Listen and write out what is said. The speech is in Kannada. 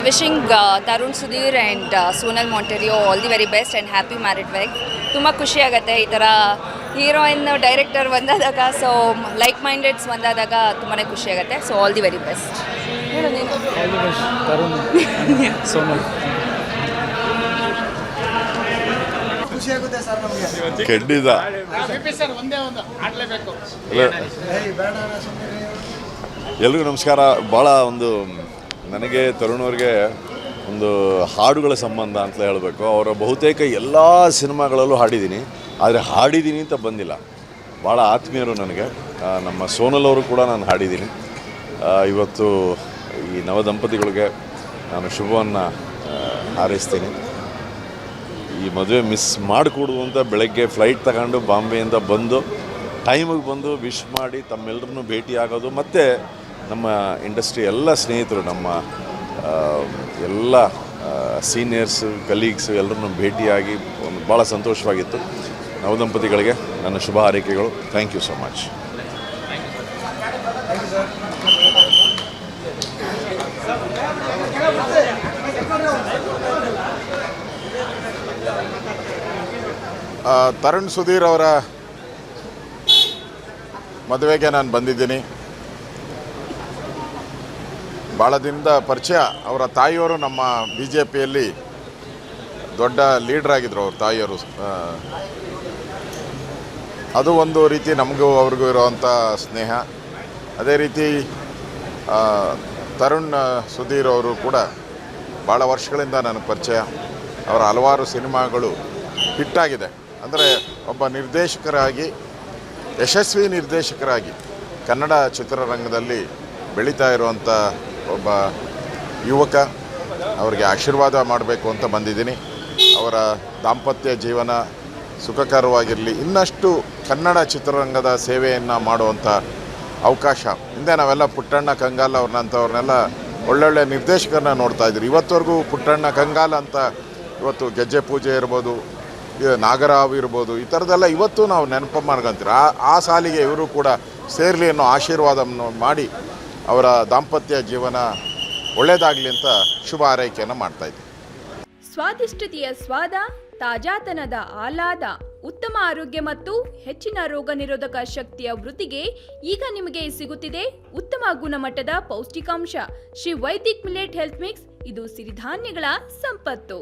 Wishing Tarun Sudheer and Sonal Monteiro all the very best and happy married life. ತುಂಬ ಖುಷಿಯಾಗುತ್ತೆ ಈ ಥರ ಹೀರೋಯಿನ್ ಡೈರೆಕ್ಟರ್ ಬಂದಾದಾಗ, ಸೊ ಲೈಕ್ ಮೈಂಡೆಡ್ಸ್ ಬಂದಾದಾಗ ತುಂಬಾ ಖುಷಿಯಾಗುತ್ತೆ. So all the very best. ಕೆಡ್ಡಿದ ಎಲ್ರಿಗೂ ನಮಸ್ಕಾರ. ಭಾಳ ನನಗೆ ತರುಣ್ ಅವ್ರಿಗೆ ಒಂದು ಹಾಡುಗಳ ಸಂಬಂಧ ಅಂತ ಹೇಳಬೇಕು. ಅವರ ಬಹುತೇಕ ಎಲ್ಲ ಸಿನಿಮಾಗಳಲ್ಲೂ ಹಾಡಿದ್ದೀನಿ, ಆದರೆ ಹಾಡಿದ್ದೀನಿ ಅಂತ ಬಂದಿಲ್ಲ. ಭಾಳ ಆತ್ಮೀಯರು ನನಗೆ. ನಮ್ಮ ಸೋನಲ್ ಅವರು ಕೂಡ ನಾನು ಹಾಡಿದ್ದೀನಿ. ಇವತ್ತು ಈ ನವದಂಪತಿಗಳಿಗೆ ನಾನು ಶುಭವನ್ನು ಹಾರೈಸ್ತೀನಿ. ಈ ಮದುವೆ ಮಿಸ್ ಮಾಡಿಕೊಡುದು ಅಂತ ಬೆಳಗ್ಗೆ ಫ್ಲೈಟ್ ತಗೊಂಡು ಬಾಂಬೆಯಿಂದ ಬಂದು ಟೈಮಿಗೆ ಬಂದು ವಿಶ್ ಮಾಡಿ ತಮ್ಮೆಲ್ಲರನ್ನೂ ಭೇಟಿ ಆಗೋದು, ಮತ್ತು ನಮ್ಮ ಇಂಡಸ್ಟ್ರಿ ಎಲ್ಲ ಸ್ನೇಹಿತರು, ನಮ್ಮ ಎಲ್ಲ ಸೀನಿಯರ್ಸು ಕಲೀಗ್ಸು ಎಲ್ಲರನ್ನೂ ಭೇಟಿಯಾಗಿ ಭಾಳ ಸಂತೋಷವಾಗಿತ್ತು. ನವದಂಪತಿಗಳಿಗೆ ನನ್ನ ಶುಭ ಹಾರೈಕೆಗಳು. Thank you so much. Tarun Sudhir ಅವರ ಮದುವೆಗೆ ನಾನು ಬಂದಿದ್ದೀನಿ. ಭಾಳ ದಿನದ ಪರಿಚಯ. ಅವರ ತಾಯಿಯವರು ನಮ್ಮ BJPಯಲ್ಲಿ ದೊಡ್ಡ ಲೀಡ್ರ್ ಆಗಿದ್ದರು. ಅವ್ರ ತಾಯಿಯವರು ಅದು ಒಂದು ರೀತಿ ನಮಗೂ ಅವ್ರಿಗೂ ಇರೋವಂಥ ಸ್ನೇಹ. ಅದೇ ರೀತಿ ತರುಣ್ ಸುಧೀರ್ ಅವರು ಕೂಡ ಭಾಳ ವರ್ಷಗಳಿಂದ ನನಗೆ ಪರಿಚಯ. ಅವರ ಹಲವಾರು ಸಿನಿಮಾಗಳು ಹಿಟ್ಟಾಗಿದೆ. ಅಂದರೆ ಒಬ್ಬ ನಿರ್ದೇಶಕರಾಗಿ, ಯಶಸ್ವಿ ನಿರ್ದೇಶಕರಾಗಿ ಕನ್ನಡ ಚಿತ್ರರಂಗದಲ್ಲಿ ಬೆಳೀತಾ ಇರುವಂಥ ಒಬ್ಬ ಯುವಕ. ಅವರಿಗೆ ಆಶೀರ್ವಾದ ಮಾಡಬೇಕು ಅಂತ ಬಂದಿದ್ದೀನಿ. ಅವರ ದಾಂಪತ್ಯ ಜೀವನ ಸುಖಕರವಾಗಿರಲಿ, ಇನ್ನಷ್ಟು ಕನ್ನಡ ಚಿತ್ರರಂಗದ ಸೇವೆಯನ್ನು ಮಾಡುವಂಥ ಅವಕಾಶ. ಹಿಂದೆ ನಾವೆಲ್ಲ ಪುಟ್ಟಣ್ಣ ಕಂಗಾಲ್ ಅವ್ರನ್ನಂಥವ್ರನ್ನೆಲ್ಲ ಒಳ್ಳೊಳ್ಳೆ ನಿರ್ದೇಶಕರನ್ನ ನೋಡ್ತಾಯಿದ್ರಿ. ಇವತ್ತವರೆಗೂ ಪುಟ್ಟಣ್ಣ ಕಂಗಾಲ್ ಅಂತ ಇವತ್ತು ಗೆಜ್ಜೆ ಪೂಜೆ ಇರ್ಬೋದು, ನಾಗರಾವ್ ಇರ್ಬೋದು, ಈ ಥರದ್ದೆಲ್ಲ ಇವತ್ತು ನಾವು ನೆನಪು ಮಾಡ್ಕೊಂತೀವಿ. ಆ ಸಾಲಿಗೆ ಇವರು ಕೂಡ ಸೇರಲಿ ಅನ್ನೋ ಆಶೀರ್ವಾದವನ್ನು ಮಾಡಿ ಅವರ ದಾಂಪತ್ಯ ಜೀವನ ಒಳ್ಳೆಯದಾಗಲಿ ಅಂತ ಶುಭ ಹಾರೈಕೆಯನ್ನು ಮಾಡ್ತಾಯಿದ್ವಿ. ಸ್ವಾದಿಷ್ಟತೆಯ ಸ್ವಾದ, ತಾಜಾತನದ ಆಹ್ಲಾದ, ಉತ್ತಮ ಆರೋಗ್ಯ ಮತ್ತು ಹೆಚ್ಚಿನ ರೋಗ ನಿರೋಧಕ ಶಕ್ತಿಯ ವೃದ್ಧಿಗೆ ಈಗ ನಿಮಗೆ ಸಿಗುತ್ತಿದೆ ಉತ್ತಮ ಗುಣಮಟ್ಟದ ಪೌಷ್ಟಿಕಾಂಶ. Shri Vaidik millet health mix. ಇದು ಸಿರಿಧಾನ್ಯಗಳ ಸಂಪತ್ತು.